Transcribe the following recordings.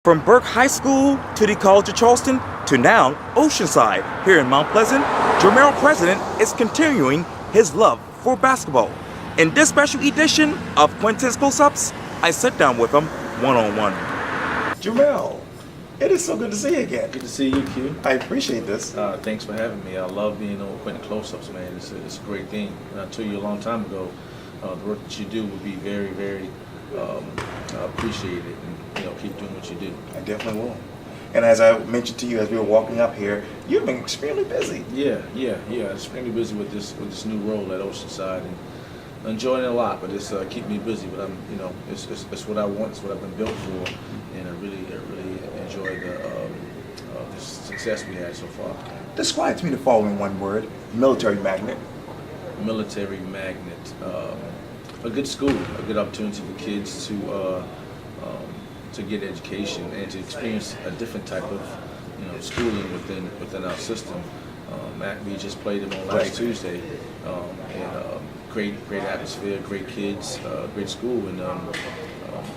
From Burke High School to the College of Charleston to now Oceanside here in Mount Pleasant, Jermel President is continuing his love for basketball. In this special edition of Quintin's Close-Ups, I sit down with him one-on-one. Jermel, it is so good to see you again. Good to see you, Q. I appreciate this. Thanks for having me. I love being on Quintin Close-Ups, man. It's a great thing. And I told you a long time ago, the work that you do would be very, very appreciated, and keep doing what you do. I definitely will. And as I mentioned to you as we were walking up here, you've been extremely busy. Yeah. Extremely busy with this new role at Oceanside, and enjoying it a lot. But it's keeping me busy. But it's what I want. It's what I've been built for, and I really enjoy the success we had so far. Describe to me the following one word: military magnet. Military magnet. A good school, a good opportunity for kids to get education and to experience a different type of schooling within our system. We just played them on last Tuesday, and great atmosphere, great kids, great school, and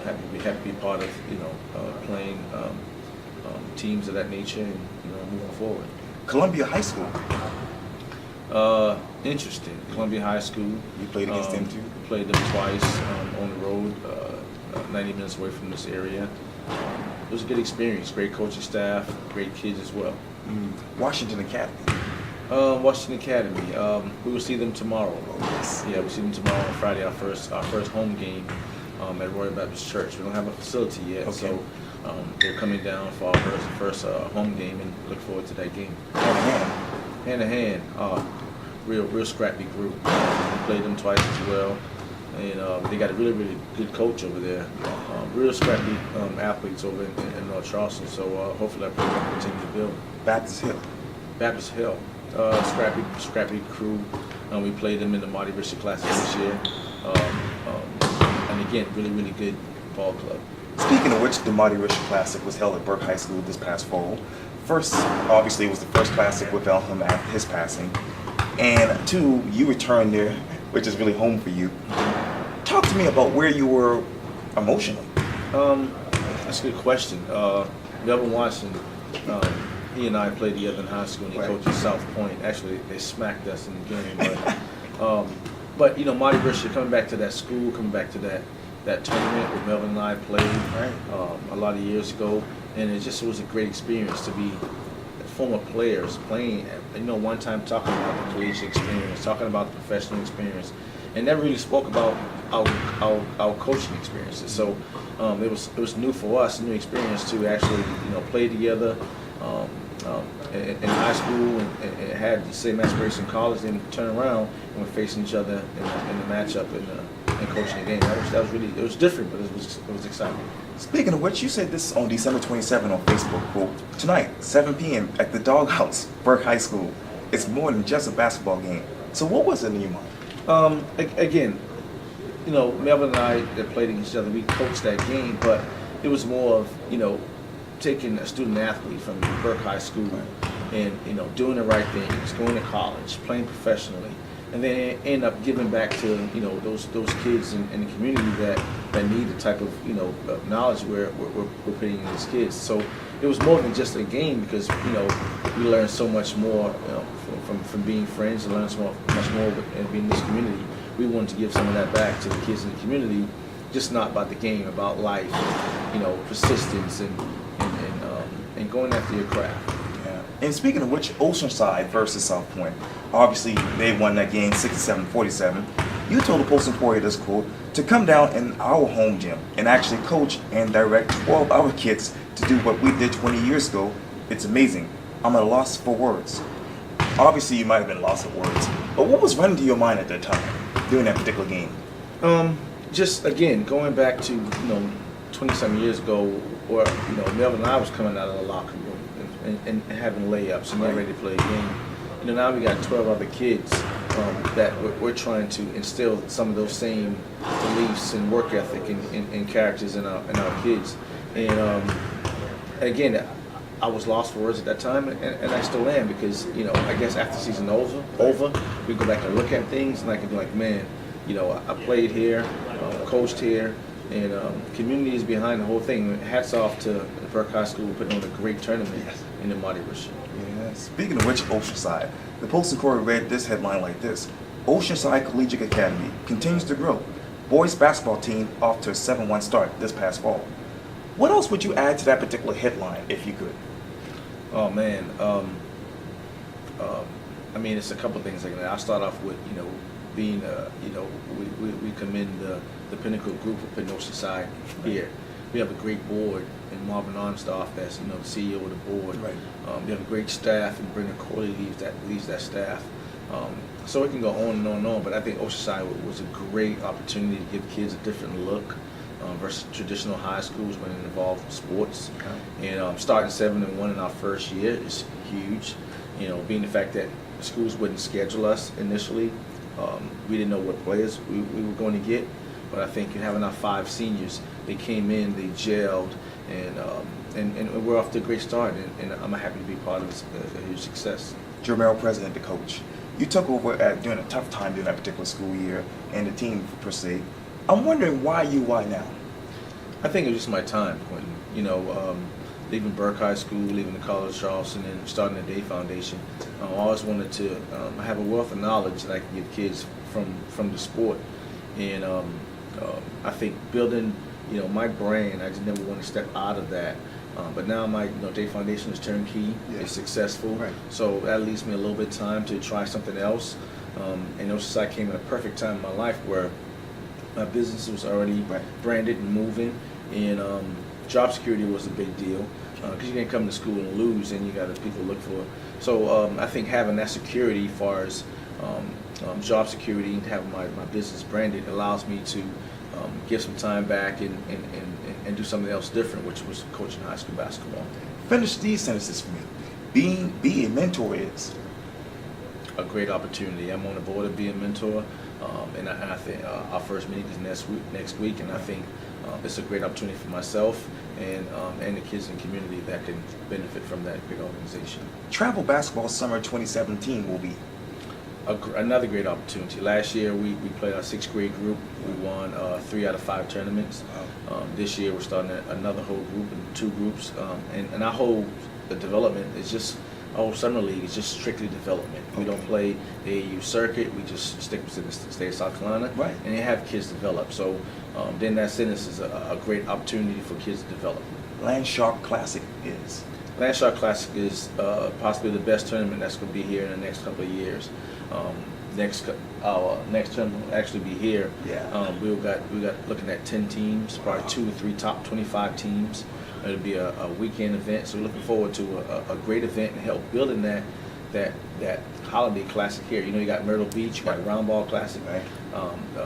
happy to be part of playing teams of that nature and moving forward. Columbia High School. Interesting. Columbia High School. You played against them too? Played them twice on the road, 90 minutes away from this area. It was a good experience. Great coaching staff, great kids as well. Washington Academy. Washington Academy. We will see them tomorrow. Yes. Yeah, we'll see them tomorrow on Friday. Our first home game at Royal Baptist Church. We don't have a facility yet, so they're coming down for our first home game, and look forward to that game. Hand in hand. Real scrappy group. We played them twice as well, and they got a really good coach over there. Real scrappy athletes over in North Charleston. So hopefully that program will continue to build. Baptist Hill. Scrappy crew. We played them in the Marty Richard Classic this year, and again, really good ball club. Speaking of which, the Marty Richard Classic was held at Burke High School this past fall. First, obviously, it was the first classic without him after his passing. And two, you returned there, which is really home for you. Talk to me about where you were emotionally. That's a good question. Melvin Watson, he and I played together in high school, and he coached at South Point. Actually, they smacked us in the game. But Marty Richard, coming back to that school, coming back to that tournament where Melvin and I played a lot of years ago, and it was a great experience to be former players playing. One time talking about the collegiate experience, talking about the professional experience, and never really spoke about our coaching experiences. So it was new for us, a new experience to actually play together in high school and had the same aspiration in college, then turn around and we're facing each other in the matchup and coaching a game. That was really, it was different, but it was exciting. Speaking of which, you said this on December 27 on Facebook, quote, tonight, 7 p.m. at the Doghouse, Burke High School. It's more than just a basketball game. So what was it in your mind? Again, Melvin and I that played against each other, we coached that game, but it was more of, taking a student athlete from Burke High School and doing the right things, going to college, playing professionally, and then end up giving back to those kids in the community that need the type of knowledge we're putting in these kids. So it was more than just a game, because we learned so much more from being friends, and learned much more and being in this community. We wanted to give some of that back to the kids in the community, just not about the game, about life, persistence and going after your craft. And speaking of which, Oceanside versus South Point, obviously they won that game 67-47. You told the Post-Employer this quote, to come down in our home gym and actually coach and direct 12 other kids to do what we did 20 years ago, it's amazing. I'm at a loss for words. Obviously you might have been lost for words, but what was running through your mind at that time during that particular game? Just again, going back to 20-some years ago, where Melvin and I was coming out of the locker room and having layups and getting ready to play a game. Now we got 12 other kids that we're trying to instill some of those same beliefs and work ethic and characters in our kids. And again, I was lost for words at that time, and I still am, because I guess after the season over, we go back and look at things, and I can be like, man, I played here, coached here, and community is behind the whole thing. Hats off to Burke High School putting on a great tournament Yes. in the Marty Russia. Yeah. Speaking of which, Oceanside, the Post Inquirer read this headline like this: Oceanside Collegiate Academy continues to grow. Boys basketball team off to a 7-1 start this past fall. What else would you add to that particular headline if you could? Oh man, I mean, it's a couple things like that. I'll start off with, being, we commend the Pinnacle Group for putting Oceanside here. We have a great board, and Marvin Armstaff, that's, the CEO of the board. Right. We have a great staff, and Brendan Corley leads that staff. So it can go on and on, but I think Oceanside was a great opportunity to give kids a different look versus traditional high schools when it involved sports. Okay. And starting 7-1 in our first year is huge. Being the fact that schools wouldn't schedule us initially, we didn't know what players we were going to get. But I think having our 5 seniors, they came in, they gelled, and we're off to a great start. And I'm happy to be part of a huge success. Jermel President, the coach. You took over during a tough time during that particular school year and the team per se. I'm wondering why now? I think it was just my time, Quintin. Leaving Burke High School, leaving the College of Charleston, and starting the Day Foundation. I always wanted to have a wealth of knowledge that I could give kids from the sport. And I think building, my brand, I just never want to step out of that. But now my Day Foundation is turnkey, it's successful, right. So that leaves me a little bit of time to try something else. And Oceanside came at a perfect time in my life where my business was already branded and moving, and job security was a big deal because you can't come to school and lose, and you got people to look for. So I think having that security as far as job security and having my business branded allows me to give some time back and do something else different, which was coaching high school basketball. Finish these sentences for me. Be a mentor is a great opportunity. I'm on the board of being a mentor, and I think our first meeting is next week, and I think it's a great opportunity for myself and the kids in the community that can benefit from that great organization. Travel Basketball Summer 2017 will be another great opportunity. Last year we played our 6th grade group. We won 3 out of 5 tournaments. This year we're starting another whole group in 2 groups, and our whole development is just. Our whole summer league is just strictly development. We don't play the AAU circuit. We just stick to the state of South Carolina, and they have kids develop. So then that sentence is a great opportunity for kids to develop. Landshark Classic is? Landshark Classic is possibly the best tournament that's going to be here in the next couple of years. Our next tournament will actually be here. Yeah. We got looking at 10 teams, probably 2 or 3 top 25 teams. It'll be a weekend event, so we're looking forward to a great event and help building that holiday classic here. You got Myrtle Beach, you got Round Ball Classic,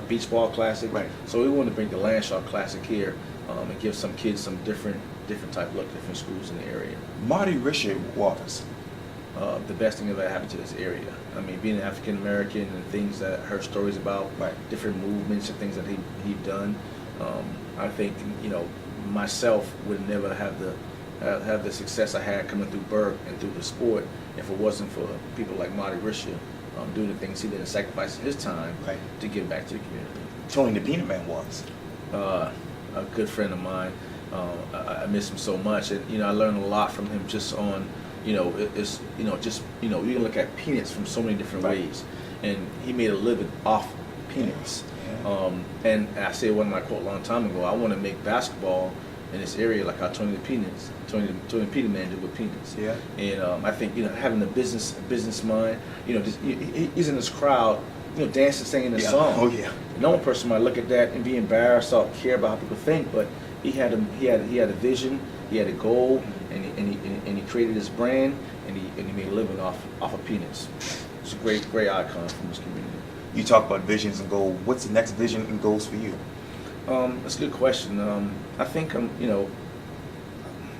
Beach Ball Classic. Right. So we want to bring the Landshark Classic here and give some kids some different type look, different schools in the area. Marty Risher Waters. The best thing that ever happened to this area. I mean, being an African American and things that I heard stories about, different movements and things that he'd done. I think myself would never have the success I had coming through Burke and through the sport if it wasn't for people like Marty Risher doing the things he did and sacrificing his time to give back to the community. Tony the Peanut Man was a good friend of mine. I miss him so much, and I learned a lot from him just on. You can look at peanuts from so many different ways, and he made a living off peanuts. And I said one of my quote a long time ago, I want to make basketball in this area like how Tony the Peanut Man did with peanuts. Yeah. And I think having a business mind, he's in this crowd, dancing, singing this song. Oh yeah. No one person might look at that and be embarrassed or care about how people think, but he had a vision, he had a goal, and he created his brand, and he made a living off of peanuts. It's a great icon from this community. You talk about visions and goals. What's the next vision and goals for you? That's a good question. I think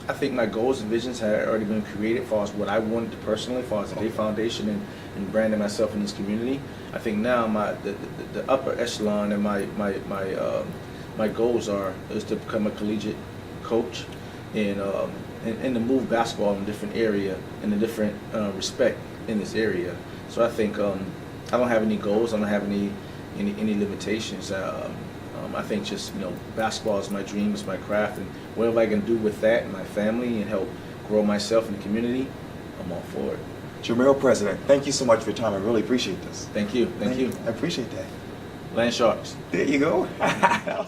I think my goals and visions had already been created as far as what I wanted to personally, as far as the Day Foundation and branding myself in this community. I think now the upper echelon and my goals is to become a collegiate coach and to move basketball in a different area, in a different respect in this area. So I think I don't have any goals. I don't have any limitations. I think just, basketball is my dream, it's my craft, and whatever I can do with that and my family and help grow myself in the community, I'm all for it. Jermel President, thank you so much for your time. I really appreciate this. Thank you. Thank you. I appreciate that. Land Sharks. There you go.